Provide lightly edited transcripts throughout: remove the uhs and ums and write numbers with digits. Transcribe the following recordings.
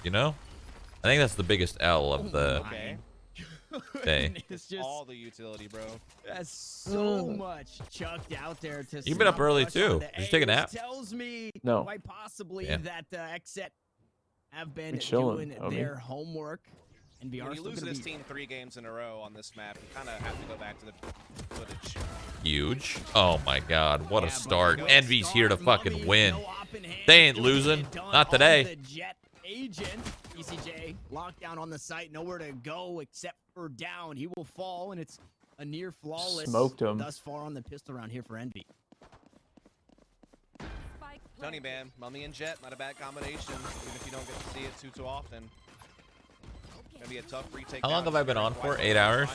You know, I think that's the biggest L of the day. It's just all the utility, bro. That's so much chucked out there to. You've been up early too. Did you take a nap? Tells me No. quite possibly Yeah. that XSET have been chilling, doing homie. their homework. And When you lose this team 3 games in a row on this map, you kind of have to go back to the footage. Huge. Oh my God, what a Yeah, start. but Envy's here to fucking Mummy's win. no op in hand. They ain't It's gonna losing. get done Not on today. The Jet agent, ECJ, lockdown on the site, nowhere to go except for down. He will fall, and it's a near flawless Smoked him. thus far on the pistol round here for Envy. Tony, man, Mummy and Jet, not a bad combination, even if you don't get to see it too often. Gonna be a tough retake. How long have I been on for? 8 hours?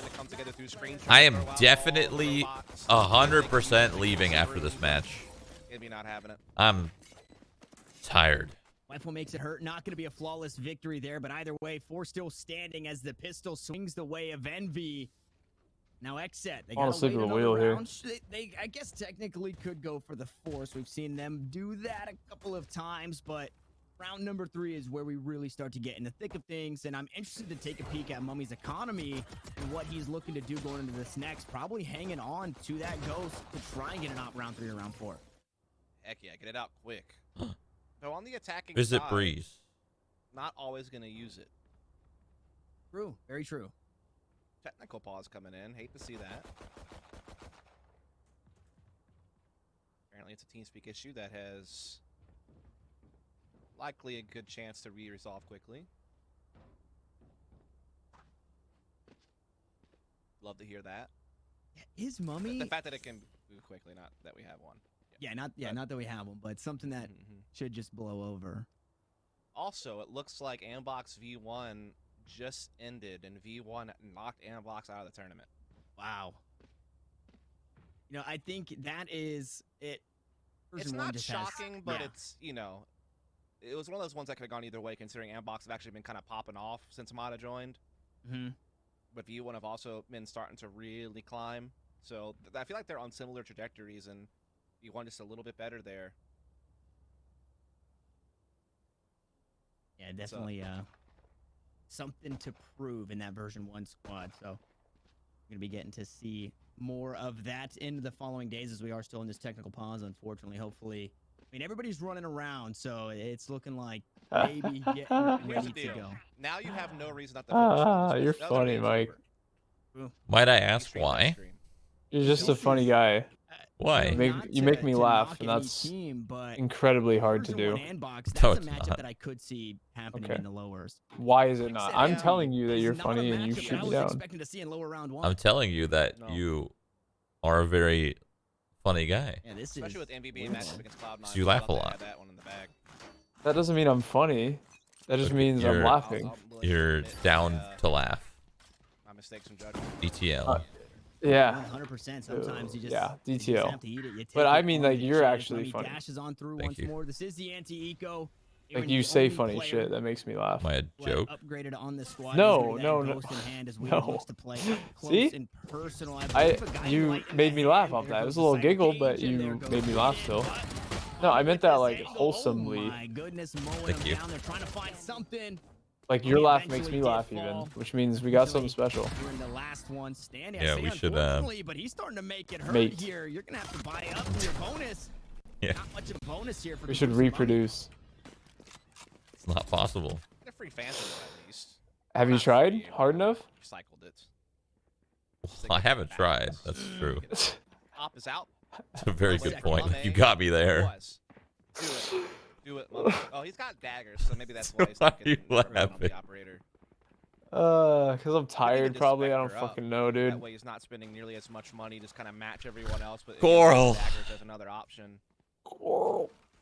I I am definitely 100% leaving after this match. Maybe not having it. I'm tired. Rifle makes it hurt. Not going to be a flawless victory there, but either way, 4 still standing as the pistol swings the way of Envy. Now XSET, they got to sleep wait at the another wheel here. round. They, I guess, technically could go for the force. We've seen them do that a couple of times, but round number 3 is where we really start to get in the thick of things, and I'm interested to take a peek at Mummy's economy and what he's looking to do going into this next. Probably hanging on to that ghost to try and get it out round 3 or round 4. Heck yeah, get it out quick. So on the attacking Visit side, Breeze. not always gonna use it. True, very true. Technical pause coming in. Hate to see that. Apparently, it's a TeamSpeak issue that has likely a good chance to re-resolve quickly. Love to hear that. Is Mummy? The fact that it can move quickly, not that we have one. Yeah, not that we have one, but something that should just blow over. Also, it looks like Ambox V1 just ended, and V1 knocked Ambox out of the tournament. Wow. You know, I think that is it. It's Version one not just has- shocking, but yeah. it's, you know, it was one of those ones that could have gone either way, considering Ambox have actually been kind of popping off since Mata joined. But V1 have also been starting to really climb. So I feel like they're on similar trajectories, and V1 just a little bit better there. Yeah, definitely something to prove in that version 1 squad. So we're going to be getting to see more of that in the following days, as we are still in this technical pause, unfortunately. Hopefully, I mean, everybody's running around, so it's looking like maybe getting Here's ready the to deal. go. Now you have no reason not to finish on this. You're The other funny, game's Mike. over. Might I Big ask stream, big why? stream. You're just a funny guy. Why? You make me laugh, and that's incredibly hard to do. That's No, a it's matchup not. that I could see happening Okay. in the lowers. Why is it not? I'm Yeah. telling you that It's you're not a funny and you matchup shoot that I me was down. expecting to see in lower round 1. I'm telling you that No. you are a very funny guy. Yeah, this Especially is with MVP matchup against Cloud9. So you laugh a thought they lot. had that one in the bag. That doesn't mean I'm funny. That just Okay, means I'm you're- laughing. I'll willing to You're admit down my, to laugh. my mistakes from judgment. DTL. Yeah. 100%. Sometimes you just, Yeah, you just DTL. have to eat it. You take But I it mean, on like, the you're chin. actually Mummy funny. dashes on through Thank once you. more. This is the anti-eco. Like, you say funny shit. That makes me laugh. Am I a joke? Upgraded on the squad. No, He's no, gonna no. get that ghost in hand as we No. looks to play up close See? and personal. I believe a guy You right in made the me laugh hand. off There that. It goes was a the little side giggle, cage, but and there you goes made me the laugh hand, still. but No, I meant that this like angle, wholesomely. Oh my goodness, mowing Thank him you. down. They're trying to find something. Like your He laugh makes eventually me did laugh even, fall. which means we got something special. You're in the last one standing. Yeah, I say we should, unfortunately, but he's starting to make it hurt mate. here. You're gonna have to buy up for your bonus. Yeah. Not much of a bonus here for We the should Bruce Mummy. reproduce. It's not possible. Get a free Phantom at least. Have you Not tried free, hard enough? Recycled it. I haven't tried. That's true. Op is out. It's a very good Second point. Mummy. You got me there. Was. Do it. Do it, Mummy. Oh, he's got daggers, so maybe that's why he's Why not are you getting everyone on the laughing? operator. Cause I'm tired just probably. I spec don't her up. fucking know, That dude. way he's not spending nearly as much money, just kind of match everyone else. But Coral. daggers as another option.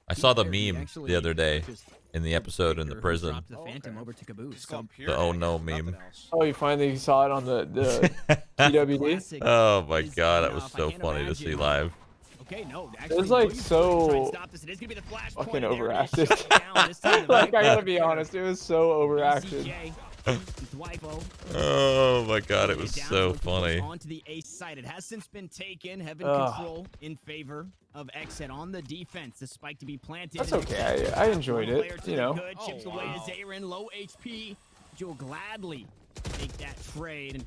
I saw the There, he meme actually the other day just in the episode in the Victor, who prison. dropped the Oh, Phantom okay. over to Caboose. Just So go pure The oh no daggers, nothing meme. else. Oh, you finally saw it on the TWD? classic Oh my is god, that paying was off. I so can't funny to see imagine. live. Okay, no, It actually, was like Williams trying to so stop this. It is gonna be the flash fucking point, and there it is, overacted. shut down. This time the Like I right gotta be player, honest, it was so overacted. ECJ Oh my god, it was so funny. Onto the ace side. It has since been taken. Heaven control in favor of XSET on the defense. The spike to be planted. That's okay. I enjoyed it. You know. Chips away as Aaron, low HP. You'll gladly take that trade. And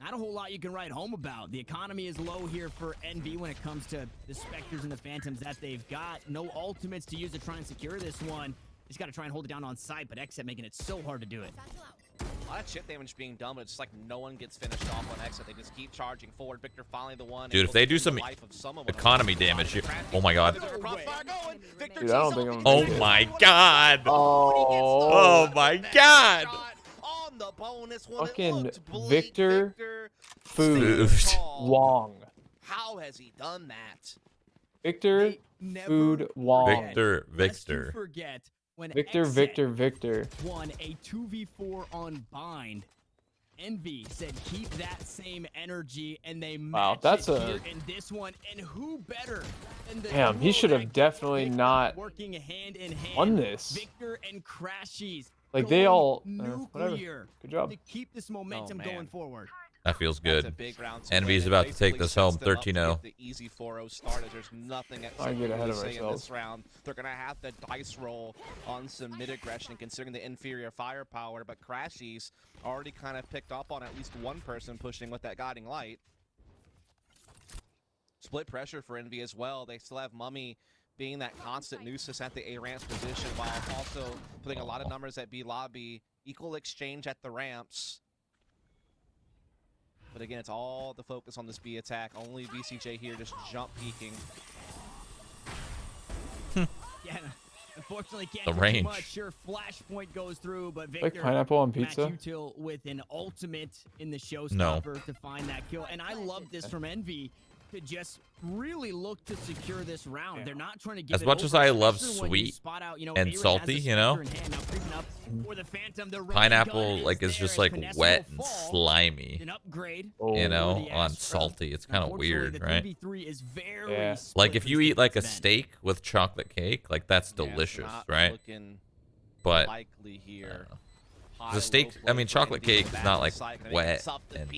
not a whole lot you can write home about. The economy is low here for NV when it comes to the Spectres and the Phantoms that they've got. No ultimates to use to try and secure this one. Just got to try and hold it down on site, but XSET making it so hard to do it. A lot of chip damage being done, but it's just like no one gets finished off on XSET. They just keep charging forward. Victor finally the one. Dude, if they do some economy damage, oh my god. Dude, I don't think I'm Oh my god. Oh my god. On the bonus one, fucking Victor Food Wong. How has he done that? Victor Food Wong. Victor. Forget when Victor won a 2v4 on bind. Envy said keep that same energy, and they matched that's it here in this one. And who better than the Damn, he should have definitely not working hand in hand won this. Victor and crashies. Like they all Nuclear whatever. Good job. to keep this momentum going forward. That feels good. Round Envy's about to take this home 13-0. The easy 4-0 start. There's nothing at I get ahead of say in ourselves. this round. They're gonna have to dice roll on some mid aggression, considering the inferior firepower. But crashies already kind of picked up on at least one person pushing with that guiding light. Split pressure for Envy as well. They still have Mummy being that constant nuisance at the A ramp's position, while also putting a lot of numbers at B lobby. Equal exchange at the ramps. But again, it's all the focus on this B attack. Only BCJ here just jump peeking. Yeah, unfortunately can't The do range. much. Sure, flashpoint goes through, but Victor Like pineapple on pizza. Matt Util with an ultimate in the showstopper to find that kill. And I love this from Envy to just really look to secure this round. They're not trying to give As it much over, as I love especially when you sweet spot out, and Aaron salty, has a you know, spear in hand. Now creeping up for the Phantom, the red pineapple gun like is there just as like Vanessa wet will and fall. slimy, An upgrade. you know, the on Astro. salty. It's kind of Unfortunately, weird, the right? 3v3 is very Yeah. Like split if you for eat like a defense. steak with chocolate cake, like that's Yeah, it's delicious, not right? looking But likely here. the steak, I mean, chocolate cake is not like wet and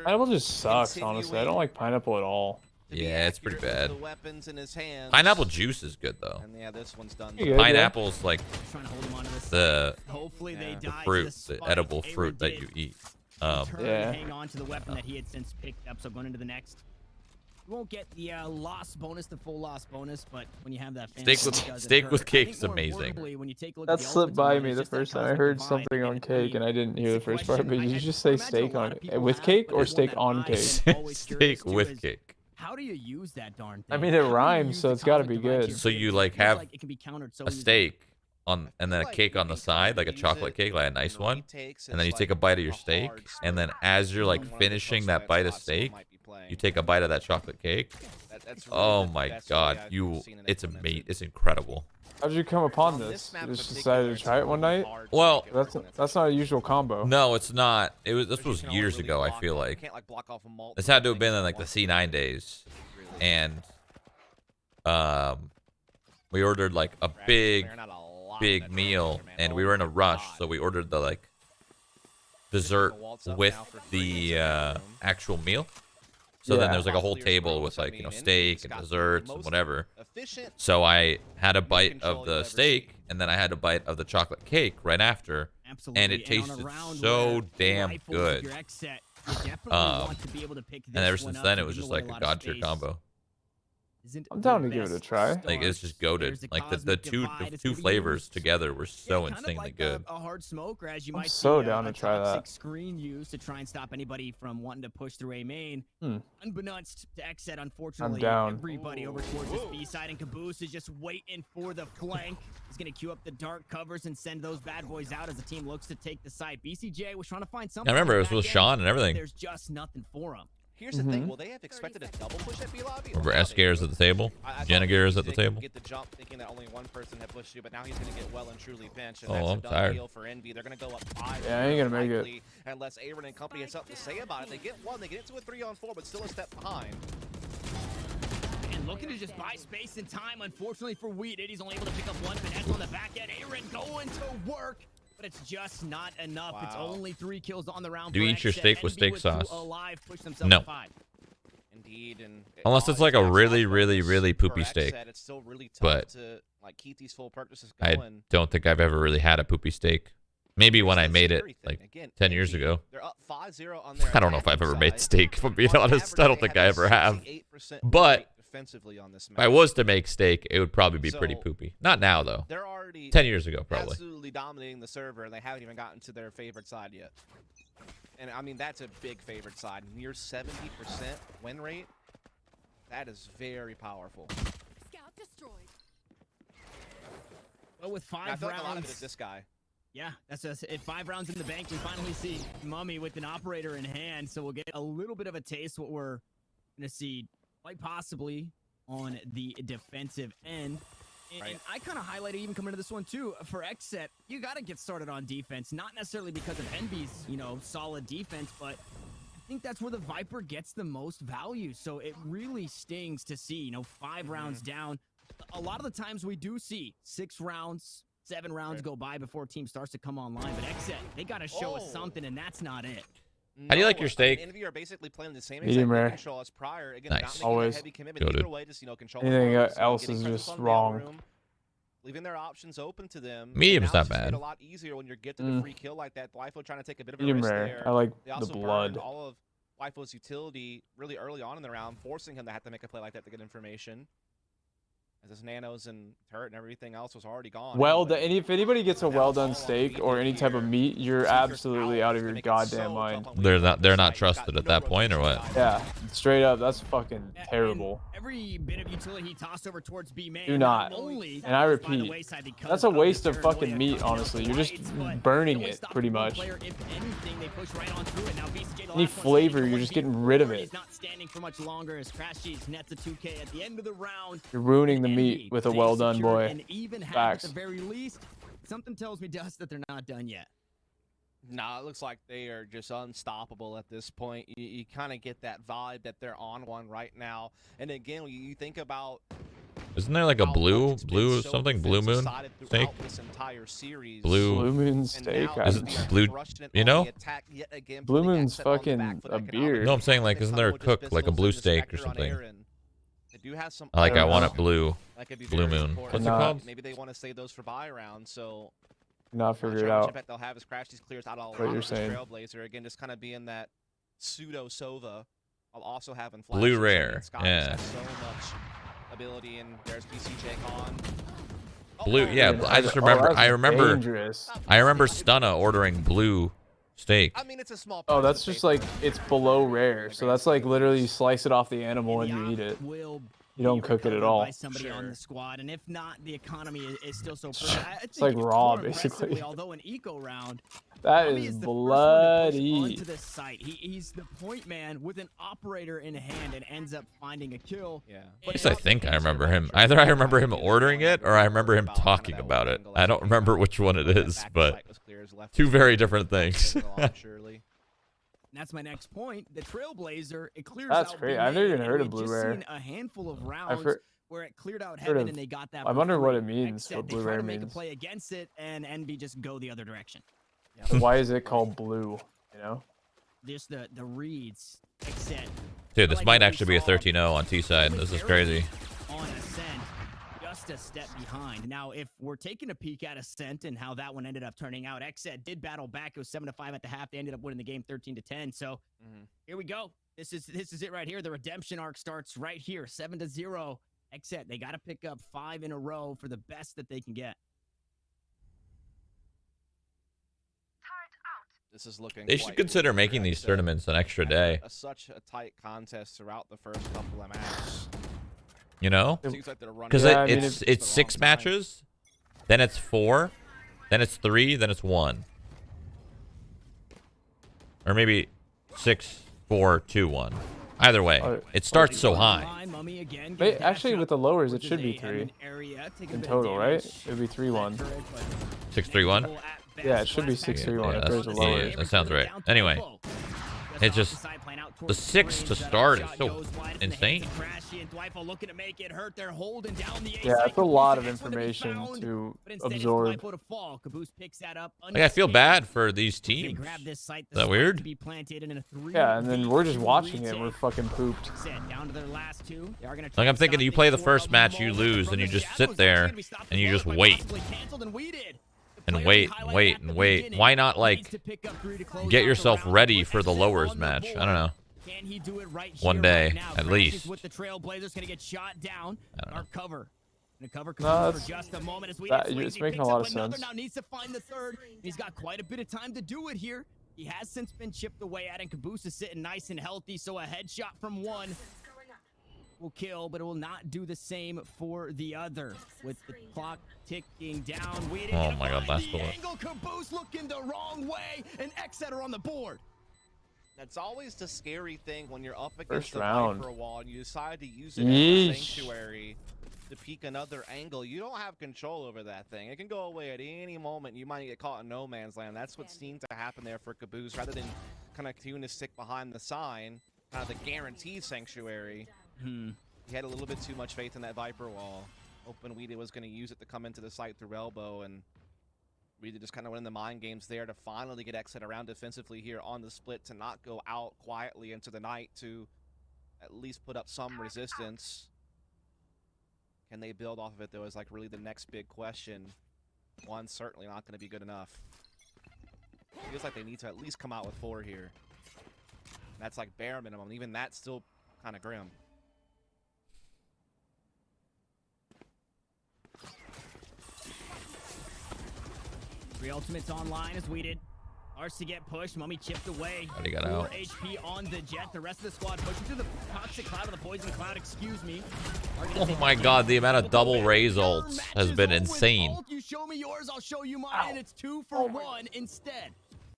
Pineapple just sucks, honestly. I don't like pineapple at all. yeah, it's pretty bad. The weapons in his hands. Pineapple juice is good though. And yeah, this one's done. Pretty good. Pineapple's like Trying to hold him onto this. the Hopefully they the die fruit, to the the spike. edible Aaron fruit that did you eat. turn Yeah. and hang on to the weapon that he had since picked up. So going into the next, you won't get the loss bonus, the full loss bonus, but when you have that Steak fantasy, with- it doesn't steak hurt. with I cake think is more amazing. importantly, when you take a look That at the slipped ultimates by on it, me it's the just that first time. I cosmic heard divide. something on And cake and I didn't hear the first part, but did you just say imagine a steak lot on of people with have, cake but or it's one steak that on I cake? am always curious Steak to with is, cake. how do you use that darn thing? I mean, it How do you rhymes, use so the it's gotta cosmic be divide to good. your So favor? you It like feels have like it can be countered so a easily. steak on and then a cake on the side, like a chocolate cake, like a nice one, and then you take a bite of your steak, and then as you're like finishing that bite of steak, you take a bite of that chocolate cake. Oh my god, it's amazing, it's incredible. How did you come upon this? You just decided to try it one night? Well, That's not a usual combo. No, it's not. This was years ago, I feel like. This had to have been in like the C9 days, and we ordered like a big meal, and we were in a rush, so we ordered the like dessert with the actual meal. So then Yeah. there was like a whole table with like, you know, steak and desserts and whatever. So I had a bite of the steak, and then I had a bite of the chocolate cake right after, Absolutely. and it on a tasted round so where damn rifles, good. your XSET, you definitely want to be able to pick And this ever one since up then, and it was give just away like a a lot god of tier space. combo. Isn't I'm down the to give it a best try. Like it's just start. goated. There's the Like the cosmic two divide. It's two gonna be flavors used. together were so kind of insanely like good. A hard smoke, or as you I'm might so see, down a to try toxic that. screen used to try and stop anybody from wanting to push through a main. Unbeknownst to XSET, unfortunately, down. everybody over towards this B side, and Caboose is just waiting for the flank. He's gonna queue up the dark covers and send those bad boys out as the team looks to take the site. BCJ was trying to find something. I remember on it the was with back Sean end. and everything. There's just nothing for him. Here's the thing. Will they have expected a double push at B lobby? Remember SK is at the table? Jenniger is at the table? Get the jump thinking that only one person had pushed you, but now he's going to get well and truly pinched. And Oh, that's I'm a done tired. deal for Envy. They're going to go up 5. Yeah, I ain't gonna make it. likely, unless Aaron and company has something to say about it. They get one, they get into a 3-on-4, but still a step behind. And looking to just buy space and time, unfortunately for Wheat, he's only able to pick up one finesse on the back end. Aaron going to work. but it's just not enough. Wow. It's only 3 kills on the round. Do you for eat your XSET. steak with NB steak 2 sauce? alive, push themselves No. to 5. Indeed, and Unless it's like a really, really, really poopy for steak. XSET, it's still really tough But to like keep these full purchases I going. don't think I've ever really had a poopy steak. Maybe when I Here's the made it scary thing. like Again, 10 years NB, ago. They're up 5-0 on their I don't know if I've attacking ever made side. steak, if I'm being On honest. average, I don't they think I ever have. 68% But rate defensively on this if I map. was to make steak, it would probably be pretty So, poopy. Not now, though. They're already 10 years ago, probably. absolutely dominating the server, and they haven't even gotten to their favorite side yet. And I mean, that's a big favorite side. Near 70% win rate. That is very powerful. Scout destroyed. Well, with And I 5 feel like a lot of it rounds. is this guy. Yeah, that's just it. 5 rounds in the bank. We finally see Mummy with an operator in hand, so we'll get a little bit of a taste what we're gonna see, quite possibly on the defensive end. And, Right. and I kind of highlighted even coming into this one too. For XSET, you got to get started on defense, not necessarily because of NB's solid defense, but I think that's where the Viper gets the most value. So it really stings to see 5 rounds down. A lot of the times we do see 6 rounds. 7 rounds Right. go by before a team starts to come online, but XSET, they got to show us Oh. something, and that's not it. How do you like No, your I steak? mean, NV are basically playing the same Medium exact rare. control as prior. Again, Nice. not making Always. a heavy commitment Goated. either way, just control. Anything the farm, else getting is pressures just on the wrong. room, leaving their options open to them. Medium's And now not it's just made bad. a lot easier when you're gifted a free kill like that. Waifu trying to take a bit of a Medium risk rare. there. I like They the also blood. burned all of Waifu's utility really early on in the round, forcing him to have to make a play like that to get information. As his nanos and turret and everything else was already gone. Well, anyway. if anybody gets a Now well it's all done on steak Medium or any type of here. meat, you're Seekers absolutely out of to your make it goddamn so mind. tough on They're Waifu not- on they're this not side. You've got trusted at no that point, or rotation what? either. Yeah, straight up, that's fucking And terrible. every bit of utility he tossed over towards B main. Do not. Only And I goes by the repeat, wayside because that's a of the waste of paranoia fucking meat, coming out honestly. the You're just lights, but burning only it, stopping pretty one much. player. If anything, they push right onto it. Now VCJ, the Any last one flavor, standing, you're just 1v4. getting rid of it. He's not standing for much longer as crashies nets a 2K at the end of the round. You're ruining the And meat NB, with a they've well done secured boy. an even half Facts. at the very least. Something tells me, Dust, that they're not done yet. Nah, it looks like they are just unstoppable at this point. You kind of get that vibe that they're on one right now. And again, when you think about Isn't there like a how blue, much it's been so something, blue moon defensive-sided steak? throughout this entire series. Blue Blue Moon And steak. now Is NB it are blue- crushing it you on know? the attack yet again, Blue putting Moon's XSET on the fucking back foot a economically. beard. No, I'm saying like, This isn't time there a with just cook, like a Bizzles blue and the steak or Spectre on something? Aaron. They do have some I don't want know. it blue. that could be Blue very Moon. important. What's it Not- called? Maybe they want to save those for buy round, so Not not figure sure it how much out. impact they'll have as crashies clears out all What you're of saying. Trailblazer. Again, just kind of being that pseudo Sova while also having Blue flashes. rare, Scott yeah. has so much ability, and there's BCJ on. Blue, yeah. Dude, I just oh, remember. that's I remember. dangerous. I remember Stunna ordering blue steak. I mean, it's a small. Oh, price that's to pay just for like it. it's below rare. So that's like literally you slice it off the animal and the you eat op it. will You don't be cook it at recovered all. by somebody on Sure. the squad, and if not, the economy is still so. It's like raw, basically. Although an eco round, That Mummy is the first one to push bloody. onto this site. He's the point man with an operator in hand and ends up finding a kill. Yeah. At least I think I remember him. Either I remember him ordering it, or I remember him talking about it. I don't remember which one it is, but two very different things. Surely. And that's my next point. The Trailblazer, it clears That's out great. B I've never main, even and heard of we've Blue just Rare. seen a handful of rounds heard- where it cleared out heard heaven of- and they got that. I for wonder what free. it means, Except what they Blue try Rare to make a means. play against it, and NB just go the other direction. So why is it called blue? You know? Just the reads, except Dude, this like might what we actually be a saw 13-0 on T side. This is crazy. on Ascent, just a step behind. Now, if we're taking a peek at Ascent and how that one ended up turning out, XSET did battle back. It was 7-5 at the half. They ended up winning the game 13-10. So here we go. This is it right here. The redemption arc starts right here, 7-0. XSET, they got to pick up 5 in a row for the best that they can get. This is looking. They should quite consider good making for these XSET. tournaments an extra day. Such a tight contest throughout the first couple of matches. You know? Seems like they're running. Because Yeah, I mean, it's the wrong 6 time. matches, then it's 4, then it's 3, then it's 1. Or maybe 6, 4, 2, 1. Either way, it starts so high. Line, Mummy again, Wait, gets actually, dashed with up, the lowers, it which is should be a 3 heaven area, taking a in bit of total, right? damage. It would be 3-1. 6-3-1. Yeah, it should be 6-3-1 Yeah, if there's a that's- lower. yeah, that sounds right. Anyway, it just towards The 6 to screen. start is Shot so goes wide from the insane. hands of Crashy, and Dwight looking to make it hurt. They're holding down the A Yeah, site. it's a lot of Caboose, next one to be information found, to but instead it's absorb. Dwight to fall. Caboose picks that up. Like, I feel unscathed. bad for these They teams. grab this site, Is that weird? To be planted in a 3 Yeah, and then we're just watching it. We're fucking pooped. Set down to their last 2. They are gonna Like, I'm try thinking to you stop play things the for first a match, you moment lose, from and you the just shadows. sit It's there, gonna be stopped and you at just both, wait. possibly canceled, and we did. The And player wait, we and highlighted wait, at and the wait. beginning Why not, needs like, to pick up 3 to close get out the yourself round. ready With for the XSET lowers on the match? I board. don't know. Can he do it right One here, day, right now? at Crashies least. with the Trailblazers gonna get shot down. I don't know. Our cover. Gonna cover No, Caboose that's- for just a moment as we that- it's making a lot of sense. Now needs to find the 3rd. He's got quite a bit of time to do it here. He has since been chipped away at, and Caboose is sitting nice and healthy, so a headshot from one will kill, but it will not do the same for the other. With the clock ticking down, we didn't Oh get my God, find last the bullet. angle. Caboose looking the wrong way, and XSET are on the board. That's always the scary thing when you're up against First the round. Viper wall and you decide to use it as a Yeesh. sanctuary to peek another angle. You don't have control over that thing. It can go away at any moment. You might get caught in no man's land. That's what seemed to happen there for Caboose. Rather than kind of continuing to stick behind the sign, kind of the guaranteed sanctuary, he had a little bit too much faith in that Viper wall. Hoping Weedy was going to use it to come into the site through elbow, and Weedy just kind of went in the mind games there to finally get XSET around defensively here on the split, to not go out quietly into the night, to at least put up some resistance. Can they build off of it, though, is like really the next big question. One, certainly not going to be good enough. Feels like they need to at least come out with 4 here. That's like bare minimum. Even that's still kind of grim. Three ultimates online as we did. Ours to get pushed. Mummy chipped away. Already got 4 out. HP on the Jet. The rest of the squad pushing through the toxic cloud of the poison cloud. Excuse me. Oh my God, the amount of double raise ults has been insane. You show me yours, I'll show you mine. It's 2 for 1 instead.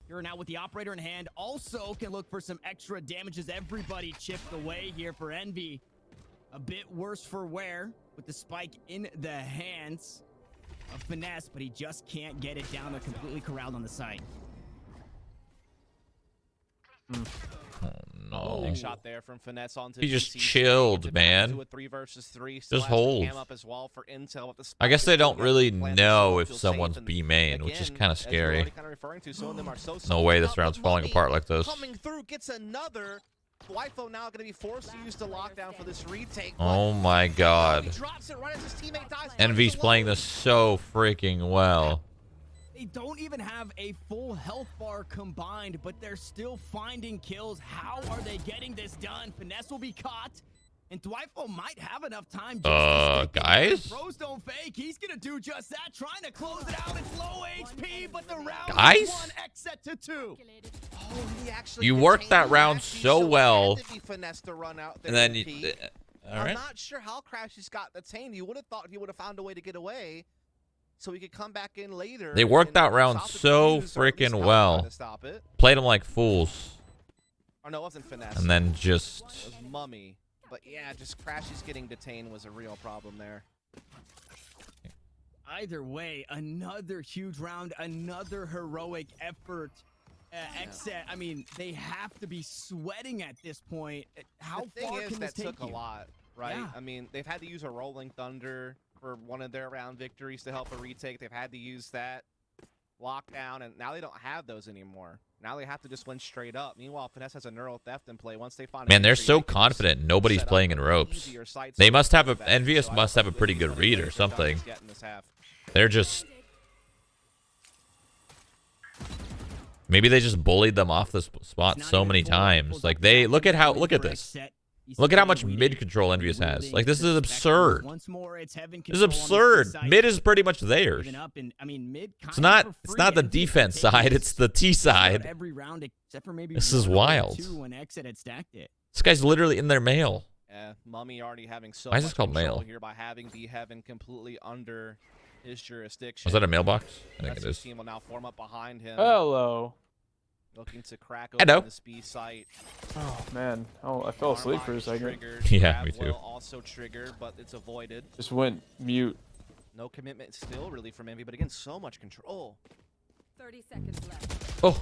You're now with the operator in hand. Also can look for some extra damages. Everybody chipped away here for Envy. A bit worse for wear with the spike in the hands of Finesse, but he just can't get it down. They're completely corralled on the site. Oh no. Big shot there from Finesse onto He just DC. chilled, Into man. a 3 versus 3. Still Just has the hold. cam up as well for intel with the I guess spike. they don't really Plant know the if feel safe, someone's and B main, which is again, kind of as we're scary. already kind of referring to, some of them are so No way this up, but round's falling Mummy apart like this. Coming through, gets another. Wifo now going to be forced to use the lockdown for this retake. Oh my God. He drops it right as his teammate dies. Envy's playing this so freaking well. They don't even have a full health bar combined, but they're still finding kills. How are they getting this done? Finesse will be caught, and Dwifo might have enough time. Just to stick it. Guys? Pros don't fake. He's gonna do just that, trying to close it out. It's low HP, but the round Guys? is 1 XSET to 2. Oh, he actually You worked that detained round Crashies, so it well. had to be Finesse to run out there And then and you... peek. All I'm right. not sure how Crashies got detained. You would have thought he would have found a way to get away, so he could come back in later. They worked and that round stop the so defuse, or at least freaking come well. try to stop it. Played them like fools. Or no, it wasn't Finesse. And then just... It was Mummy. But yeah, just Crashies getting detained was a real problem there. Either way, another huge round, another heroic effort. XSET, I mean, they have to be sweating at this point. How The thing far is, can this that take took you? a lot, right? Yeah. I mean, they've had to use a Rolling Thunder for one of their round victories to help a retake. They've had to use that lockdown, and now they don't have those anymore. Now they have to just win straight up. Meanwhile, Finesse has a neural theft in play. Once they find Man, they're victory, so they can just confident nobody's set up playing in an ropes. easier sight They so must have a... back. Envious So I must don't have a think pretty they've good done read or anything something. yet in this half. They're just... Maybe they just bullied them off the spot so many times. Like, they... Look at how... Look at this. Look at how much mid control Envious has. Like, this is absurd. This is absurd. Mid is pretty much theirs. It's not the defense side, it's the T side. This is wild. This guy's literally in their mail. Yeah, Mummy already having so Why is much this called control mail? here by having Heaven completely under his jurisdiction. Was that a mailbox? I think That's it his is. team will now form up behind him. Hello. Looking to crack Hello. open the speed site. Oh man. Oh, I fell asleep for a second. Triggered. Yeah, Grab me too. will also trigger, but it's avoided. Just went mute. No commitment still really from Envy, but again, so much control. 30 seconds left. Oh,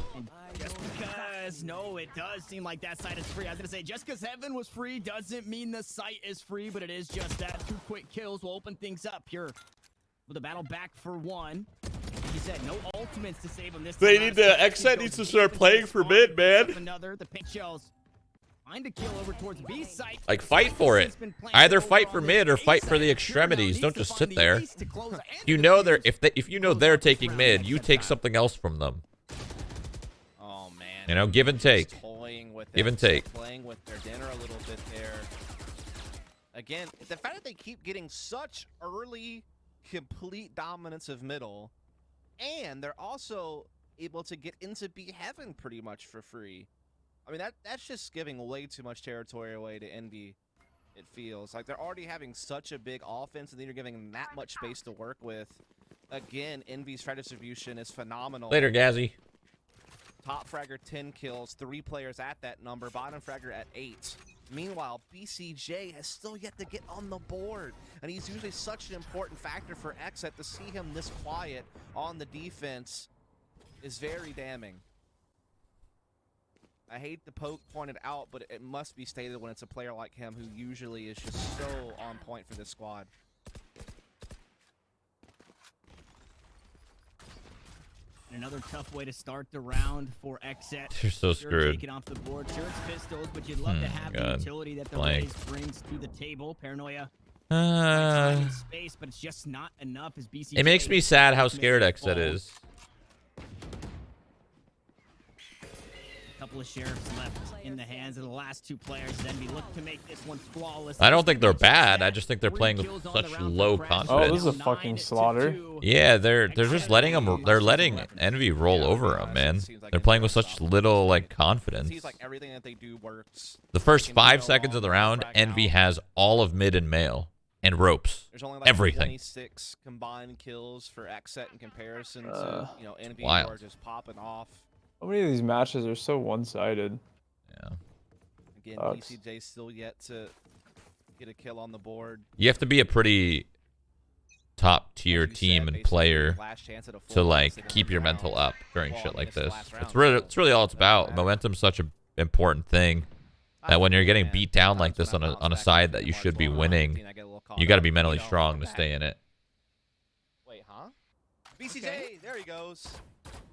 Just because says no, it does seem like that site is free. I was gonna say, just because heaven was free doesn't mean the site is free, but it is just that. 2 quick kills will open things up. Pure with a battle back for 1. Like you said, no ultimates to save him this time. They need to, XSET needs to start playing for mid, man. Another, the pink shells find a kill over towards B site. Like, fight for it. Either fight for mid or fight for the extremities. Don't just sit there. You know they're if you know they're taking mid, you take something else from them. Oh man. You know, give and take. Give and take. Playing with their dinner a little bit there. Again, the fact that they keep getting such early complete dominance of middle, and they're also able to get into B heaven pretty much for free. I mean, that's just giving way too much territory away to Envy. It feels like they're already having such a big offense, and then you're giving them that much space to work with. Again, Envy's frag distribution is phenomenal. Later, Gazzy. Top fragger 10 kills, 3 players at that number, bottom fragger at 8. Meanwhile, BCJ has still yet to get on the board, and he's usually such an important factor for XSET. To see him this quiet on the defense is very damning. I hate the poke pointed out, but it must be stated when it's a player like him who usually is just so on point for this squad. Another tough way to start the round for XSET. You're so screwed. Taking off the board. Sure, it's pistols, but you'd love to have the utility that the Rays brings to the table. Paranoia. Space, but it's just not enough. As BCJ It makes me sad how scared XSET is. Couple of sheriffs left in the hands of the last 2 players. Then we look to make this one flawless. I don't think they're bad. I just think they're playing with such low confidence. Oh, this is a fucking slaughter. Yeah, they're just letting them. They're letting Envy roll over them, man. They're playing with such little like confidence. Seems like everything that they do works. The first 5 seconds of the round, Envy has all of mid and male and ropes. There's only like everything. 26 combined kills for XSET in comparison to Envy, who are just popping off. How many of these matches are so one-sided? Yeah. Again, BCJ still yet to get a kill on the board. You have to be a pretty top-tier team and player to like keep your mental up during shit like this. It's really all it's about. Momentum's such an important thing that when you're getting beat down like this on a side that you should be winning, you got to be mentally strong to stay in it. Wait, huh? BCJ, there he goes.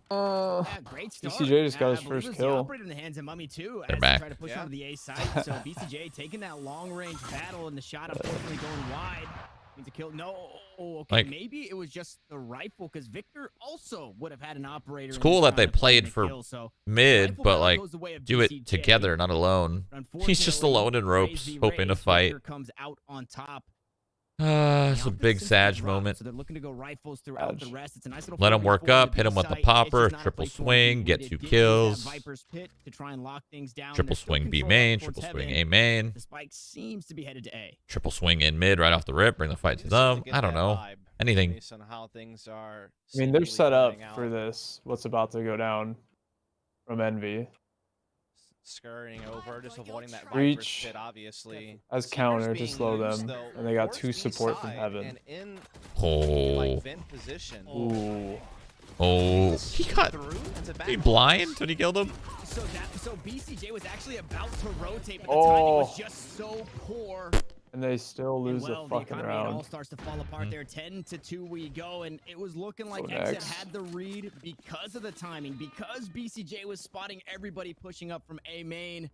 Yeah, great start. BCJ just got his first kill. In the hands of Mummy too, They're as back. They try to push onto the A side. So BCJ taking that long-range battle, and the shot unfortunately going wide. Means a kill. No, okay, like, maybe it was just the rifle, because Victor also would have had an operator. It's cool that they played for mid, but like do it together, not alone. He's just alone in ropes, hoping to fight. Victor comes out on top. It's a big Sag moment. So they're looking to go rifles throughout the rest. It's a nice little let him work up, hit him with the popper, triple swing, get 2 kills. Viper's Pit to try and lock things down. Triple swing B main, triple swing A main. The spike seems to be headed to A. Triple swing in mid right off the rip, bring the fight to them. I don't know. Anything. Based on how things are. I mean, they're set up for this. What's about to go down from Envy. Scurrying over, just avoiding that Reach Viper's Pit, obviously. as counter to slow them, and they got 2 support from heaven. Oh. Ooh. Oh. He got he blind when he killed him. So BCJ was actually about to rotate, but the timing was just so poor. And they still lose the fucking round. It all starts to fall apart there. 10-2 we go, and it was looking like XSET had the read because of the timing, because BCJ was spotting everybody pushing up from A main.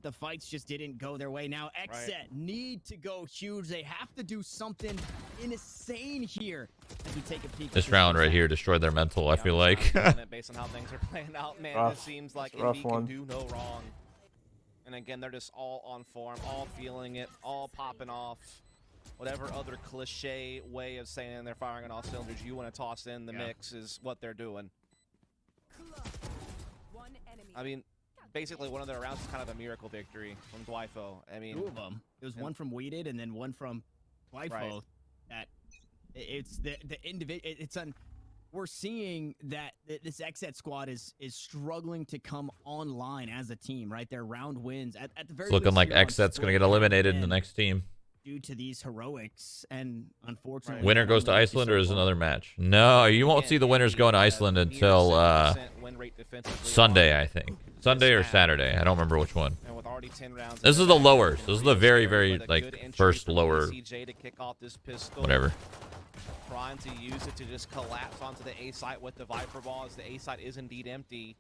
The fights just didn't go their way. Now XSET need to go huge. They have to do something insane here as we take a peek. This round right here destroyed their mental, I feel like. Based on how things are playing out, man, it seems like Envy can do no wrong. And again, they're just all on form, all feeling it, all popping off. Whatever other cliche way of saying they're firing on all cylinders you want to toss in the mix is what they're doing. I mean, basically one of their rounds is kind of a miracle victory from Dwifo. I mean, 2 of them. It was one from Weeded and then one from Dwifo. Right. That it's the individual. We're seeing that this XSET squad is struggling to come online as a team, right? Their round wins at the very It's looking like XSET's going to get eliminated in the next team. Due to these heroics, and unfortunately... Winner goes to Iceland or is another match? No, you won't see the winners going to Iceland until Sunday, I think. Sunday or Saturday. I don't remember which one. This is the lowers. This is the very, very, like, first lower. Whatever. Trying to use it to just collapse onto the A site with the Viper ball, as the A site is indeed empty.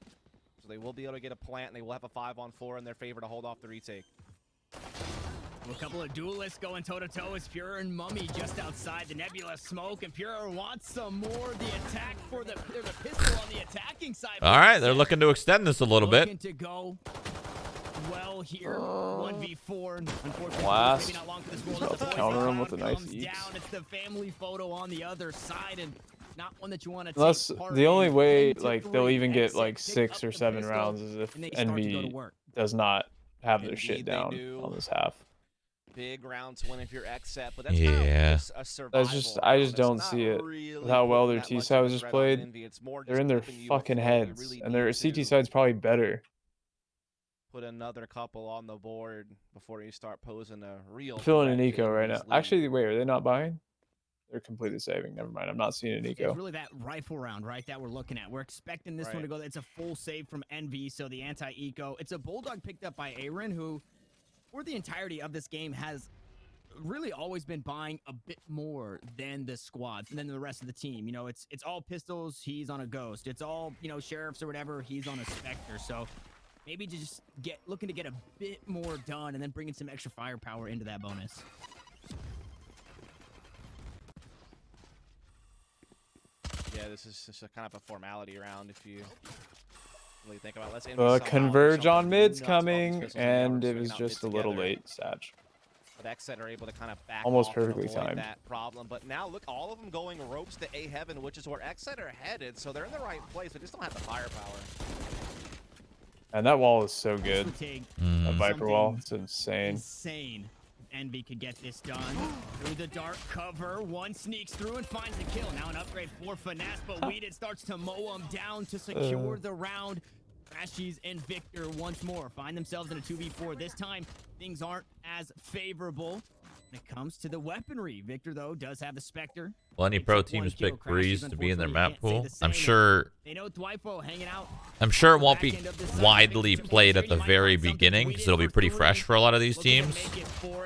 So they will be able to get a plant, and they will have a 5-on-4 in their favor to hold off the retake. A couple of duelists going toe-to-toe as Pure and Mummy just outside the nebula smoke, and Pure wants some more. The attack for the pistol on the attacking side. All right, they're looking to extend this a little bit. To go well here, 1v4. Unfortunately, Blast. maybe not long for this Just goal. about to counter him with a nice eats. Down. It's the family photo on the other side, and not one that you want to Unless take part the only in. way, Then like, took they'll three, even get XSET like picked 6 up or the 7 pistol, rounds is if and they start to go to Envy work. does not have their Indeed, shit they down do. on this half. Big round to win if you're XSET, but that's Yeah. kind of just a survival I just round. It's don't not see it really with how well putting their that T much side of was a just threat on played. Envy. It's more They're just in their clipping you fucking with flow. You heads, really and their need CT to side's probably better. put another couple on the board before you start posing a real I'm feeling an threat eco to right now. Envy's lead. Actually, wait, are they not buying? They're completely saving. Never mind. I'm not seeing an It's eco. really that rifle round, right, that we're looking at. We're expecting this one to go. It's a full save from Envy, so the anti-eco. It's a Bulldog picked up by Aaron, who, for the entirety of this game, has really always been buying a bit more than the squads and then the rest of the team. You know, it's all pistols, he's on a ghost. It's all, you know, sheriffs or whatever, he's on a specter. So maybe just looking to get a bit more done and then bringing some extra firepower into that bonus. Yeah, this is just a kind of a formality round if you really think about it. Let's Envy somehow do Converge on something mid's nuts about these coming, pistols, and they and are it was swinging out just mid a little together. late, Satch. But XSET are able to kind of back Almost off and perfectly avoid timed. that problem. But now look, all of them going ropes to A heaven, which is where XSET are headed. So they're in the right place, but just don't have the firepower. And that wall is so good. Take That Viper something wall, it's insane. insane. Envy could get this done through the dark cover. One sneaks through and finds the kill. Now an upgrade for Finesse, but Weeded starts to mow him down to secure the round. Crashies and Victor once more find themselves in a 2v4. This time, things aren't as favorable when it comes to the weaponry. Victor, though, does have the Spectre. Well, any pro teams pick Breeze to be in their map pool. I'm sure They know Dwipo hanging out. it won't be widely played at the very beginning because it'll be pretty fresh for a lot of these teams.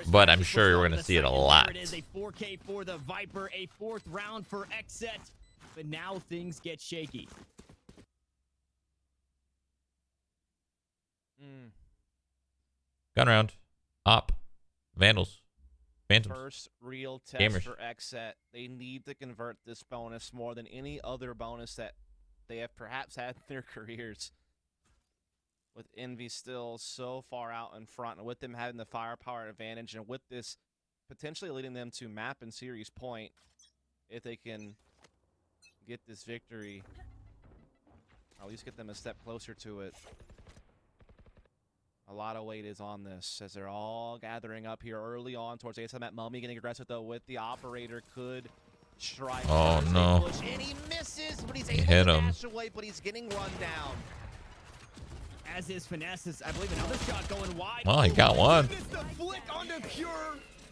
But I'm sure we're going to see it a lot. It is a 4K for the Viper, a 4th round for XSET. But now things get shaky. Gun round. Op. Vandals. Phantoms. First real test Gamers. for XSET. They need to convert this bonus more than any other bonus that they have perhaps had in their careers. With Envy still so far out in front, and with them having the firepower advantage, and with this potentially leading them to map and series point, if they can get this victory, or at least get them a step closer to it. A lot of weight is on this as they're all gathering up here early on towards the that Mummy getting aggressive though with the operator could strike. Oh, no. Push, and he misses, but he's He able hit to him. dash away, but he's getting run down. As is Finesse, I believe another shot going wide. Well, he got one. Goodness, the flick onto Pure.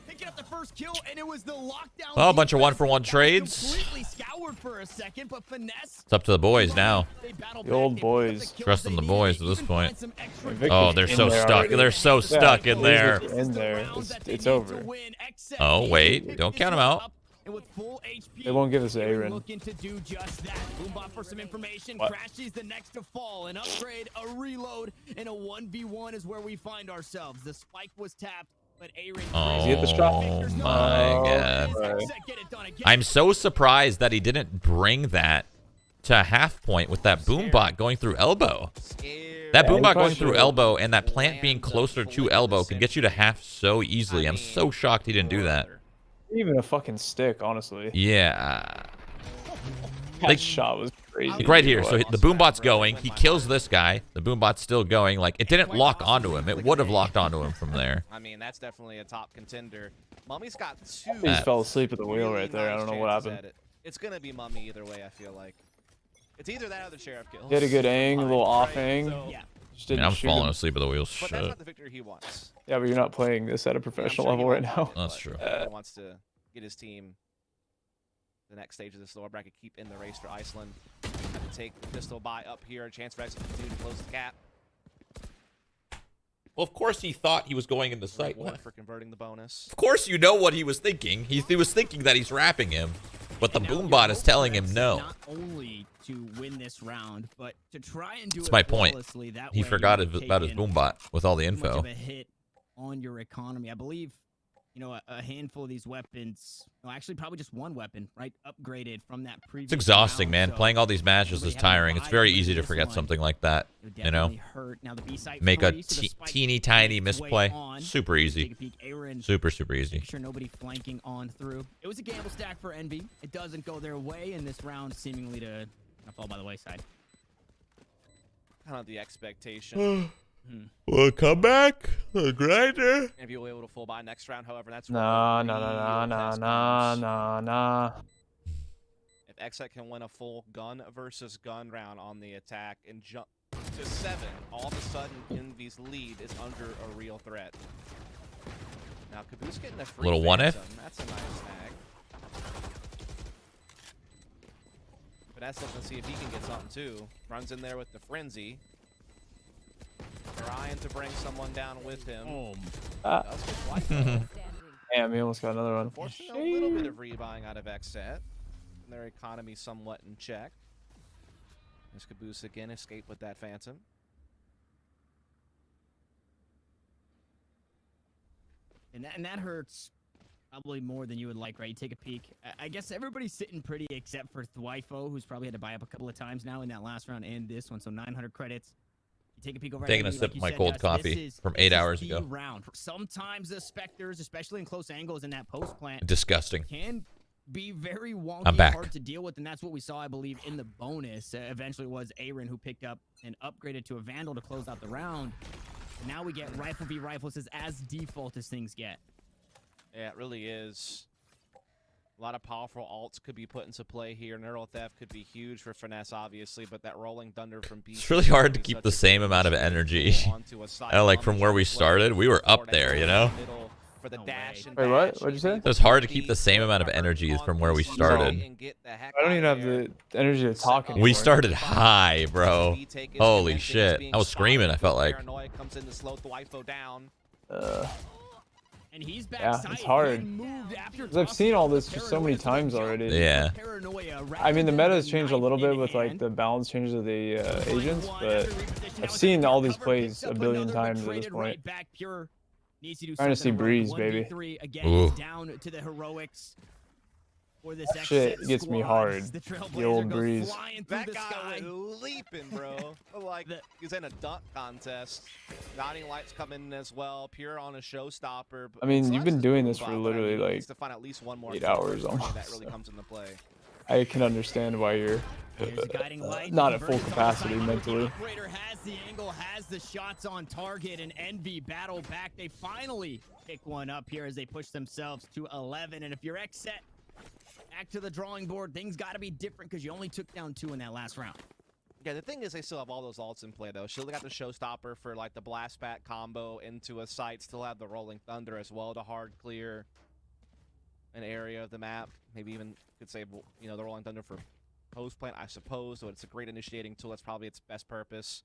Picking up the first kill, and it was the lockdown. Well, a bunch of defense 1-for-1 that trades. Completely scoured for a second, but Finesse. It's up to the boys now. They battle The back, old they pick up boys. the kills Trust they in the need, boys they at this even point. find some extra Victor's Oh, they're in so there stuck. already. They're so stuck in there. Victor's in there. It's over. Oh, wait. Don't count him out. And with full HP, They won't give us Aaron Aaron. looking to do just that. Boombot for some information. What? Crashies the next to fall. An upgrade, a reload, and a 1v1 is where we find ourselves. The spike was tapped, but Aaron. Oh, he hit the shot? my God. I'm so surprised that he didn't bring that to half point with that boombot going through elbow. That boombot going through elbow and that plant being closer to elbow can get you to half so easily. I'm so shocked he didn't do that. Even a fucking stick, honestly. Yeah. That shot was crazy. Like right here. So the boombot's going. He kills this guy. The boombot's still going. Like, it didn't lock onto him. It would have locked onto him from there. I mean, that's definitely a top contender. Mummy's got two. He just fell asleep at the wheel really right there. I nice don't know what chances happened. at it. It's going to be Mummy either way, I feel like. It's either that or the Sheriff kills. He had a good ang, a little off Right, ang. so- Yeah. Just I mean, didn't I'm shoot falling him. asleep at the wheel. But that's Shit. not the victory he wants. Yeah, but you're not playing this at a Yeah, I'm professional sure he level right wants now. it, That's but true. He wants to get his team the next stage of this lower bracket, keep in the race for Iceland. Have to take the pistol buy up here. A chance for X to continue to close the gap. Well, of course he thought he was going in the sight. Reward for converting the bonus. Of course you know what he was thinking. He was thinking that he's wrapping him, but the boom bot is telling him no. Not only to win this round, but to try and do That's it my point. flawlessly. That He way forgot you don't about his take boom bot with all the in much info. of a hit on your economy. I believe, you know, a handful of these weapons, well, actually probably just one weapon, right, upgraded from that previous It's exhausting, round, man. so Playing all these matches is everybody having to tiring. It's buy very into easy to this forget one. something like that. It You know, definitely hurt. Now the B-site make a free, so the spike teeny tiny makes its way misplay. on. Super Take easy. a peek. Aaron, Super easy. make sure nobody flanking on through. It was a gamble stack for Envy. It doesn't go their way in this round, seemingly to fall by the wayside. Kind of the expectation. We'll come back. The grinder. If you're able to full buy next round, however, that's Nah, where nah, the nah, real nah, test nah, comes. nah, nah. If XSET can win a full gun versus gun round on the attack and jump to 7, all of a sudden Envy's lead is under a real threat. Now Kaboose getting a free Little 1F. phantom. That's a nice snag. But that's looking to see if he can get something too. Runs in there with the frenzy. Trying to bring someone down with him. Ah. Does get white though. Damn, he almost got another one. Unfortunately, a little bit of rebuying out of XSET. Their economy somewhat in check. As Kaboose again escape with that phantom. And that hurts probably more than you would like, right? You take a peek. I guess everybody's sitting pretty except for Thwifo, who's probably had to buy up a couple of times now in that last round and this one. So 900 credits. You take a peek over Taking at a Envy, sip like of you my said, cold Dust, coffee from this 8 is hours the ago. round. Sometimes the Spectres, especially in close angles in that post plant, Disgusting. can be very wonky I'm back. and hard to deal with, and that's what we saw, I believe, in the bonus. Eventually was Aaron who picked up and upgraded to a Vandal to close out the round. And now we get rifle v rifle. This is as default as things get. Yeah, it really is. A lot of powerful alts could be put into play here. Neural Theft could be huge for Finesse, obviously, but that Rolling Thunder from BC... It's really hard to keep the same amount of energy. Like from where we started, we were up there, you know? For the dash and Wait, what? bash. What'd you say? It's hard to keep the same amount of energy as from where we started. I don't even have the energy to talk anymore. We started high, bro. Holy shit. I was screaming, I felt like. Paranoia comes in to slow Thwifo down. And he's back Yeah, it's hard. Because I've seen all this just so many times already. Yeah. I mean, the meta has changed a little bit with like the balance changes of the agents, but I've seen all these plays a billion times at this point. Trying to see Breeze, baby. Ooh. Down to the heroics. For this Shit XSET gets me squad. hard. The The old Trailblazer goes Breeze. flying through That the guy sky. leaping, bro. Like, he's in a dunk contest. Nodding Lights come in as well. Pure on a showstopper. I mean, So you've that's been his doing boom this for bot, but I literally, mean, he like, needs to find at least one more 8 thing hours before almost, that really so. comes into play. I can understand why you're There's a guiding light. not at full Converts on capacity site. mentally. Operator has the angle, has the shots on target, and Envy battle back. They finally pick one up here as they push themselves to 11. And if you're XSET, back to the drawing board, things got to be different because you only took down 2 in that last round. Yeah, the thing is they still have all those alts in play, though. Still got the showstopper for, like, the blast pack combo into a site. Still have the Rolling Thunder as well to hard clear an area of the map. Maybe even could say, you know, the Rolling Thunder for post plant, I suppose. So it's a great initiating tool. That's probably its best purpose.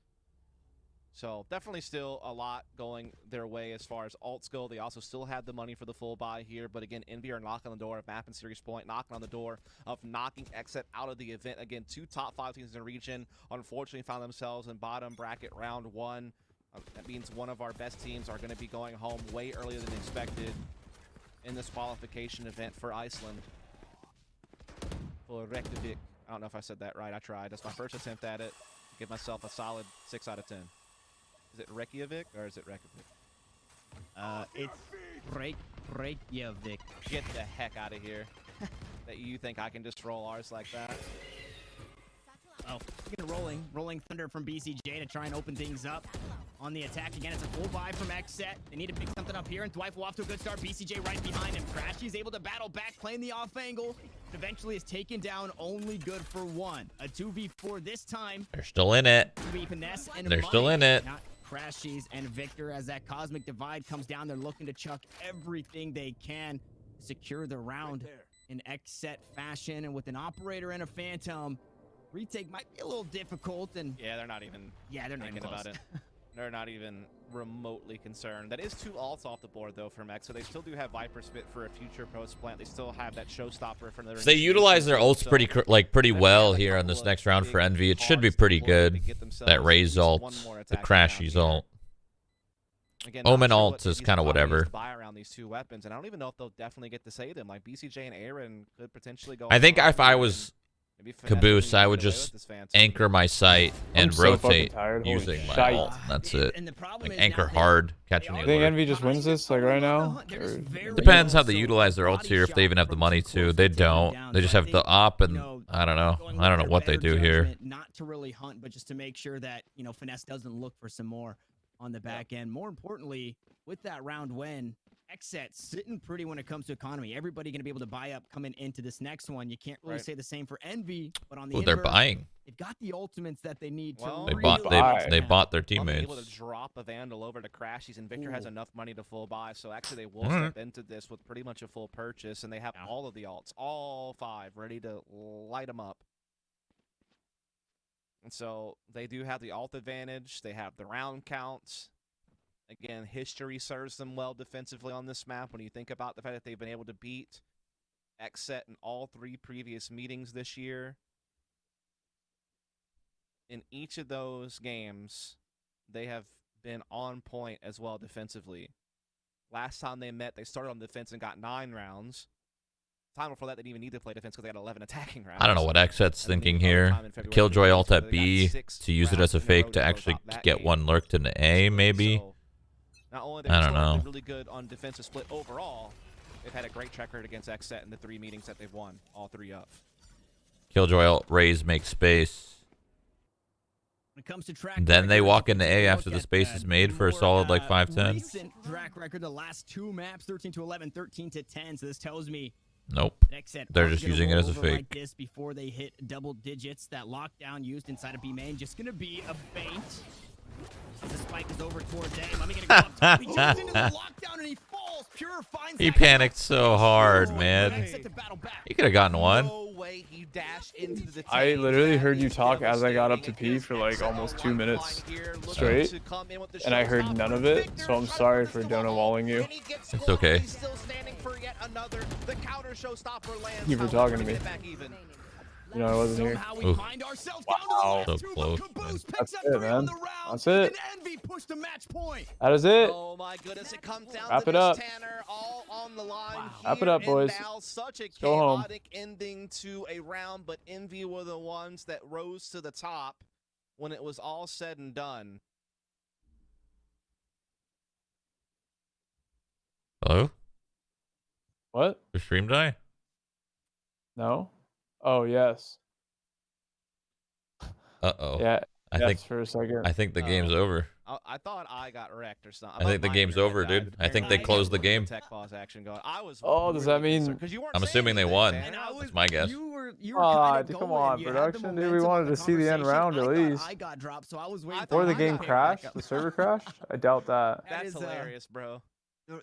So definitely still a lot going their way as far as alts go. They also still have the money for the full buy here. But again, Envy are knocking on the door of map and series point, knocking on the door of knocking XSET out of the event. Again, 2 top 5 teams in the region unfortunately found themselves in bottom bracket round 1. That means one of our best teams are going to be going home way earlier than expected in this qualification event for Iceland. For reltuc. I don't know if I said that right. I tried. That's my first attempt at it. Give myself a solid 6 out of 10. Is it Reykjavik or is it Reykjavik? It's Reykjavik. Get the heck out of here. That you think I can just roll ours like that? Oh, speaking of rolling thunder from BCJ to try and open things up on the attack. Again, it's a full buy from XSET. They need to pick something up here, and Thwifo off to a good start. BCJ right behind him. Crashies able to battle back, playing the off angle. Eventually is taken down, only good for 1. A 2v4 this time. They're still in it. 2v Finesse and They're still in it. Not Crashies and Victor as that cosmic divide comes down. They're looking to chuck everything they can to secure the round in XSET fashion. And with an operator and a phantom, retake might be a little difficult. And yeah, they're not even they're not even thinking close. about it. They're not even remotely concerned. That is 2 ults off the board though for Mech, so they still do have Viper Spit for a future post plant. They still have that showstopper for their. So they utilize their ults pretty well here on this next round for Envy. It should be pretty good. That Raze ult, the crashies ult. Again, Omen ult is kind of whatever. Buy around these 2 weapons, and I don't even know if they'll definitely get to say them. Like BCJ and Aaron could potentially go. I think if I was Caboose, I would just anchor my sight and rotate using my ult. That's it. Like anchor hard, catching the You think alert. Envy just wins this like right now? Depends how they utilize their ults here. If they even have the money to, they don't. They just have the op, and I don't know. I don't know what they do here. Not to really hunt, but just to make sure that finesse doesn't look for some more on the back end. More importantly, with that round win, XSET sitting pretty when it comes to economy. Everybody going to be able to buy up coming into this next one. You can't really say the same for Envy, but on the they're buying. They've got the ultimates that they need to. They bought their teammates. Able to drop a Vandal over to crashies, and Victor has enough money to full buy, so actually they will step into this with pretty much a full purchase, and they have all of the alts, all 5, ready to light them up. And so they do have the alt advantage. They have the round counts. Again, history serves them well defensively on this map when you think about the fact that they've been able to beat XSET in all 3 previous meetings this year. In each of those games, they have been on point as well defensively. Last time they met, they started on defense and got 9 rounds. Time before that, they didn't even need to play defense because they got 11 attacking rounds. I don't know what XSET's thinking here. Killjoy ult at B to use it as a fake to actually get one lurked into A, maybe. I don't know. Really good on defensive split overall. They've had a great track record against XSET in the 3 meetings that they've won, all 3 of. Killjoy ult raise, make space. When it comes to then they walk into A after the space is made for a solid like 5-10. Recent track record, the last 2 maps, 13-11, 13-10. So this tells me nope. They're just using it as a fake. Like this before they hit double digits. That lockdown used inside of B main just gonna be a feint. The spike is over towards A. Mummay gonna go up top. He jumps into the lockdown and he falls. Pure finds He panicked so hard, man. He could have gotten one. No way he dashed into the I literally heard you talk as I got up to P for like almost 2 minutes straight, and I heard none of it, so I'm sorry for donut walling you. It's okay. Thank you for talking to me. You know, I wasn't here. Wow. So close, man. That's it, man. That's it. That is it. Oh my goodness, it comes down Wrap to it up. Tanner, all on the line. Wrap it up, boys. Such a Go home. chaotic ending to a round, but Envy were the ones that rose to the top when it was all said and done. Hello? What? Your stream die? No. Oh yes. Uh-oh. Yeah. I yes, think for a second. I think the game's over. I thought I got wrecked or something. I think the game's over, dude. I think they closed the game. Tech pause action going. I was Oh, does that mean? I'm assuming they won. That's my guess. You were come on, production, dude. We wanted to see the end round at least. I got dropped, so I was waiting Before the game crashed, the server crashed. I doubt that. That's hilarious, bro.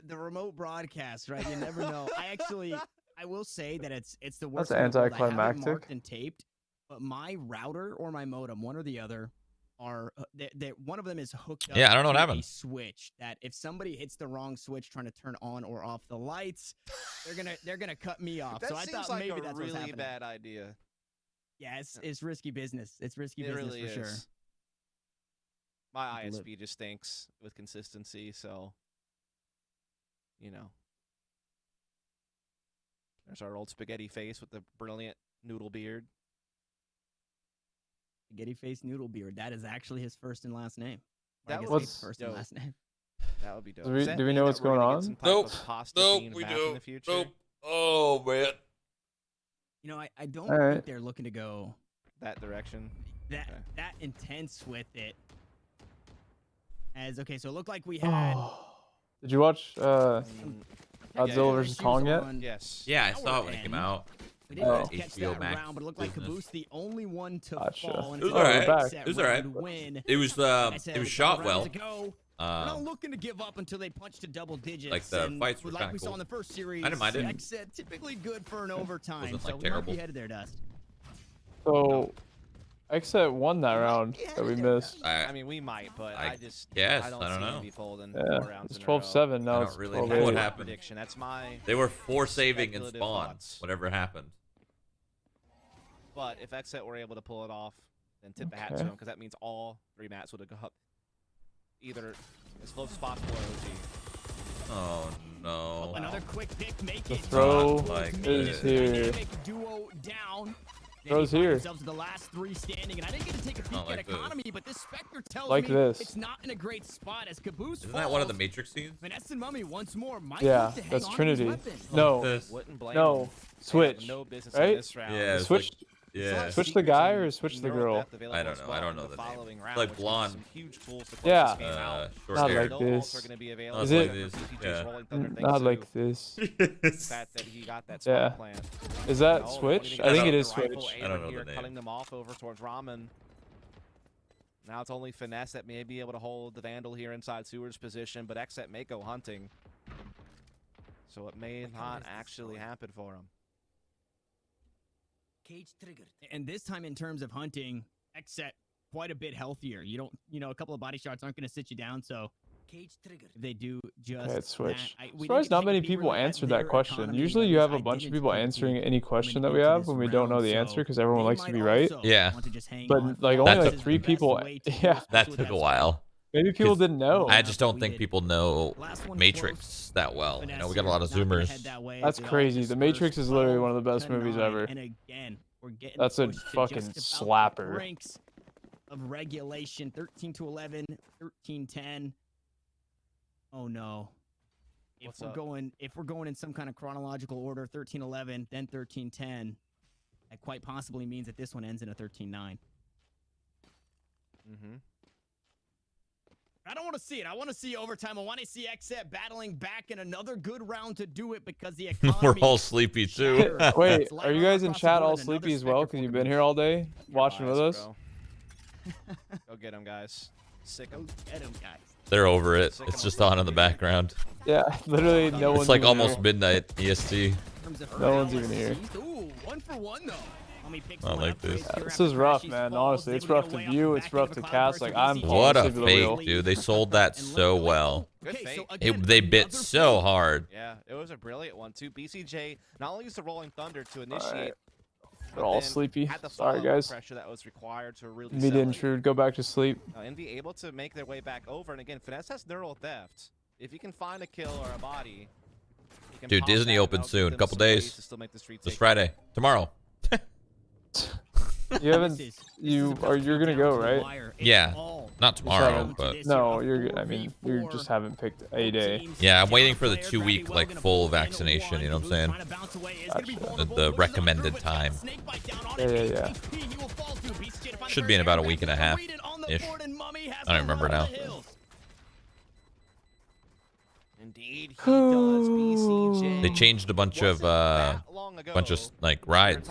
The remote broadcast, right? You never know. I will say that it's the worst. That's anticlimactic. Marked and taped, but my router or my modem, one or the other, are one of them is hooked up. Yeah, I don't know what to happened. A switch that if somebody hits the wrong switch trying to turn on or off the lights, they're gonna cut me off. That so I seems thought like maybe a that's what's really happening. bad idea. Yeah, it's risky business. It's risky It business really for is. sure. My ISP just stinks with consistency, so you know. There's our old spaghetti face with the brilliant noodle beard. Spaghetti face noodle beard. That is actually his first and last name. That was first and last name. That would be dope. Do we know what's going on? Nope. We do. Nope. Oh man. You know, I don't right. think they're looking to go that direction. That intense with it. So it looked like we had. Did you watch Godzilla vs Kong yet? Yes. Yeah, I saw it when it came out. We didn't HBO catch that Max round, but it looked like business. Caboose the only one to Gotcha. fall. And It was it's a alright. round It was alright. win. It was shot well. We're not looking to give up until they punch to double digits. Like the fights were like kind we of saw cool. in the first series. I didn't mind it. Typically good for an overtime. Wasn't, like, so we might terrible. be headed there, Dust. So, XSET won that round that we missed. I mean, we might, but I guess, don't I don't see know. him be folding Yeah, 4 rounds it's in a row. 12-7 now. I It's don't really know 12-8. what My happened. prediction. That's my. They were 4 saving in speculative spawn. thoughts. Whatever happened. But if XSET were able to pull it off, then tip the hat to Okay. him, because that means all 3 mats would have gone either as close as possible or OG. Oh no. Another quick pick, make The it. throw like is this. here. Dynamic duo down. Throw's They find here. themselves to the last 3 standing, and I didn't get to take a peek Not at like this. economy, but this Spectre tells Like me this. it's not in a great spot as Caboose Isn't that one of the falls. Matrix scenes? Finesse and Mummy once more might Yeah, look to hang that's on to Trinity. his weapon. No, This. Wouldn't blame no, them. They have switch. no business right? in this round. Yeah, it's Switch. Yeah. Switch the guy or switch the girl? I don't know. I don't know the name. Round, Like which gives blonde. some huge tools to close Yeah. this game out. Short Not hair. like No this. ults are gonna be Not available. Is it- like this. BCJ's Yeah. rolling thunder thanks Not to like this. the fact that he got that Yeah. spot plan. Is that No, switch? don't I think even it get is the rifle switch. aim I don't know here, the name. cutting them off over towards Ramen. Now it's only Finesse that may be able to hold the Vandal here inside Seward's position, but XSET may go hunting. So it may not actually happen for him. Cage triggered. And this time in terms of hunting, XSET quite a bit healthier. You don't, a couple of body shots aren't going to sit you down, so cage triggered. They do just Okay, it's switch. that. We Surprised didn't not get to many take a peek people really at answered their that question. economy, Usually but you this have a bunch of people identity answering coming any question that into we have this when we don't know round, the so answer because everyone they likes to might be right. also Yeah. want to just hang But on. like That only took- like 3 Best people. way to Yeah, force That with took a spot. while. maybe people didn't know. I just don't We think did. people know Last one Matrix close. that well. You know, Finesse we got a lot of not gonna zoomers. head that way. That's They all crazy. The Matrix dispersed is literally one of the best 12 to movies 9. ever. And again, we're getting That's a pushed to fucking just about the slapper. brinks of regulation. 13 to 11, 13-10. Oh no. What's If up? we're going in some kind of chronological order, 13-11, then 13-10, that quite possibly means that this one ends in a 13-9. Mm-hmm. I don't want to see it. I want to see overtime. I want to see XSET battling back in another good round to do it because the economy. We're all sleepy too. shattered. Wait, It's light are you armor guys in across the chat board all and another sleepy as well? Spectre Because for you've been Caboose. here all day watching with us. Go get him, guys. Sick Go him. get him, guys. They're over it. It's just on in the background. Yeah, literally no one's It's like even almost here. midnight EST. In terms of No one's round even here. seized. Ooh, 1 for 1 though. Mummy picks Not one like up, this. plays Yeah, here This after is rough, Crashies man. falls, Honestly, it's able to rough get to away off view. the It's back rough end to of a cast. cloudburst Like with I'm BCJ. What a falling asleep at the fake, wheel. dude. They sold that And so luckily- well. Good Okay, so fake. again, They bit another so fake. hard. Yeah, it was a brilliant one too. BCJ not only used the Rolling Thunder to initiate, Alright. but They're all then sleepy. had the Sorry, follow-up guys. pressure that was required to really Me sell didn't it. intrude. Go back to sleep. Envy able to make their way back over, and again, Finesse has neural theft. If he can find a kill or a body, he can Dude, pop Disney that, and opens that'll give soon. them Couple some ways days. to still make the street This safe. Friday. Tomorrow. You haven't. This is You about are. to You're go gonna down go, to the right? wire. It's Yeah. all Not tomorrow, haven't- but No, you're. I mean, you just haven't picked a day. yeah, I'm waiting for the 2-week like full vaccination. You know what I'm saying? The recommended time. Yeah. Should be in about a week and a half ish. I don't remember now. Indeed, he does. BCJ. They changed a bunch of like rides.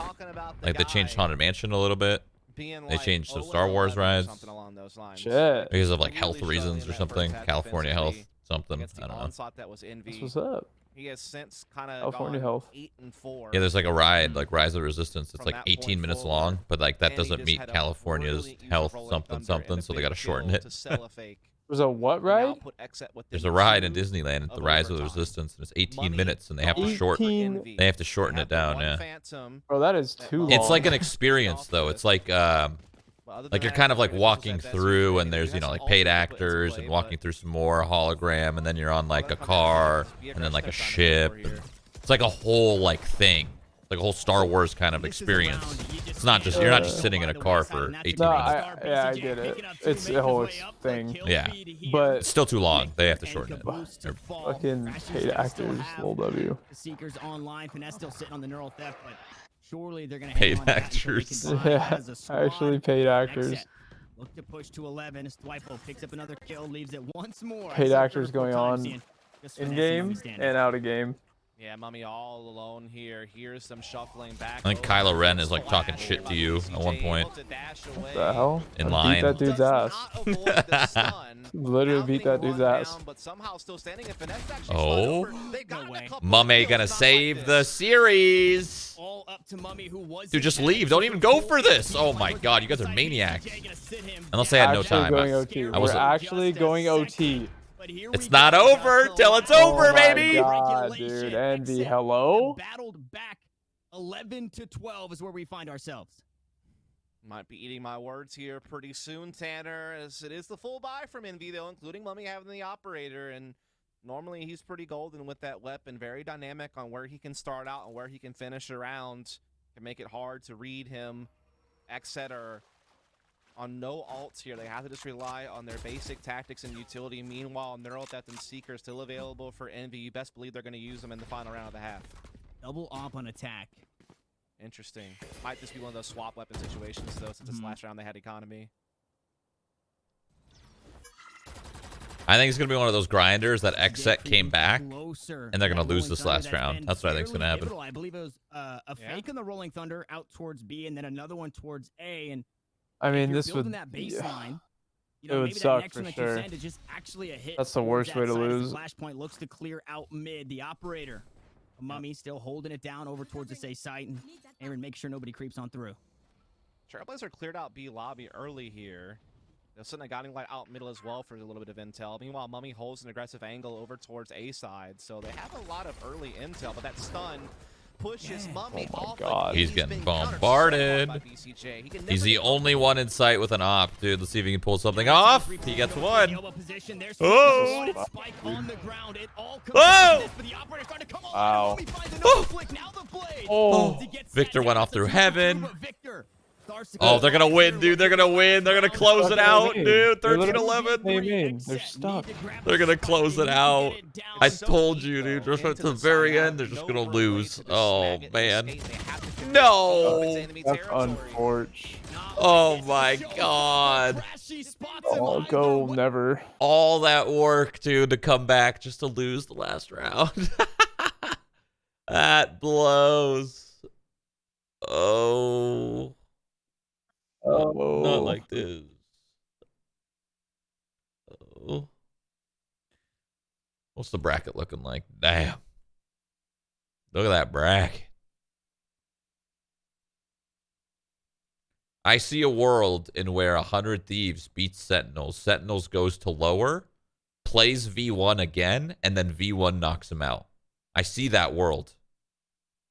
Like they changed Haunted Mansion a little bit They changed the Star Wars rides. Shit. because of like health reasons or something. California health something. I don't know. That's what's up. He has since kind of California gone health. 8-4. Yeah, there's like a ride, like Rise of the Resistance. It's From like that 18 point minutes forward, long, but like that and he doesn't just meet had a California's brilliant use of health Rolling something Thunder and something, a so they big gotta shorten kill it. to sell a fake. There's a what Now ride? put XSET within There's a ride in 2 Disneyland, of the Rise of the overtime. Resistance, and it's 18 Money minutes, and they have to gone shorten. for 18? Envy. They have to shorten They it have the down. one Yeah, Phantom, Bro, that is too long. it's like an experience though. It's like but other like than you're that, kind of like everything walking else is through, SVG. and there's You you know have like some paid ultimates put into actors play, and but walking through some more hologram, and then you're on like a Whatever comes car, out of this, and then like a BFF stuff ship. over here. It's like a whole like thing, like a whole Star Wars kind of experience. It's not just you're not just sitting in a car for 18 No, minutes. I get it. It's a whole thing. Yeah. But It's still too long. They have to shorten it. They're- fucking paid actors, lil W. The Seekers online. Finesse still sitting on the neural theft, but surely they're gonna Paid hang on to that until they actors. can buy Yeah, as a squad. actually paid actors. XSET look to push to 11. Dwipo picks up another kill, leaves it once more. Paid That's the actors third going full time on seeing just in Finesse and game Mummy standing. and out of game. Yeah, Mummy all alone here. Here's some shuffling back. I think Kylo Ren is like talking shit to you at one point. What the hell? In I line. beat that dude's ass. Literally Now beat getting that dude's run ass. down, but somehow still standing. And Finesse actually Oh. slid over. They got No a way. couple of Mummay kills, gonna not save like the this. series. All up to Mummy, who was Dude, just in leave. that Don't even go for full this. Oh my god, you guys are inside maniacs. BCJ gonna sit him Unless they had no Actually time. going I OT. We're wasn't- actually going OT. But here It's we not go. over Just till it's the over, Oh my baby. god, dude. regulation. Envy, XSET hello? battled back. 11-12 is where we find ourselves. Might be eating my words here pretty soon, Tanner, as it is the full buy from Envy, though, including Mummy having the operator. And normally he's pretty golden with that weapon. Very dynamic on where he can start out and where he can finish around. Can make it hard to read him. XSET are on no ults here. They have to just rely on their basic tactics and utility. Meanwhile, Neural Death and Seeker still available for Envy. You best believe they're going to use them in the final round of the half. Double op on attack. Interesting. Might just be one of those swap weapon situations, though, since this last round they had economy. I think it's gonna be one of those grinders that XSET came back Closer. and they're gonna That lose Rolling this Thunder last that's round. been That's what I think's fairly gonna happen. pivotal. I believe it was a fake on the Rolling Thunder out towards B, and then another one towards A. And I if mean, you're this building would that baseline. You it know, would maybe that suck next for one that you sure. send is just actually a hit. That's the towards worst that way to side as the lose. Flashpoint looks to clear out mid. The operator, Mummy, still holding it down over towards the safe site, and Aaron make sure nobody creeps on through. Trailblazer cleared out B lobby early here. They're sending a guiding light out middle as well for a little bit of intel. Meanwhile, Mummy holds an aggressive angle over towards A side, so they have a lot of early intel, but that stun pushes Mummy Oh my off. God. He's He's getting been countered so bombarded. hard by BCJ. He can He's never the get only off. one in sight with an op, dude. Let's see if he can pull something off. He gets one. Oh! Wow. Oh! Victor went off through heaven. Oh, they're gonna win, dude. They're gonna win. They're gonna close it out, dude. 13-11. They're stuck. They're gonna close it out. I told you, dude. Just at the very end, they're just gonna lose. Oh, man. No. That's unfortunate. Oh, my God. Oh, go never. All that work, dude, to come back just to lose the last round. That blows. Oh. Oh, Not like this. Oh. What's the bracket looking like? Damn. Look at that bracket. I see a world in where 100 Thieves beats Sentinels. Sentinels goes to lower, plays V1 again, and then V1 knocks him out. I see that world.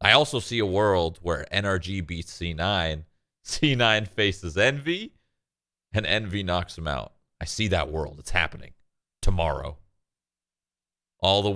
I also see a world where NRG beats C9, C9 faces Envy, and Envy knocks him out. I see that world. It's happening tomorrow. All the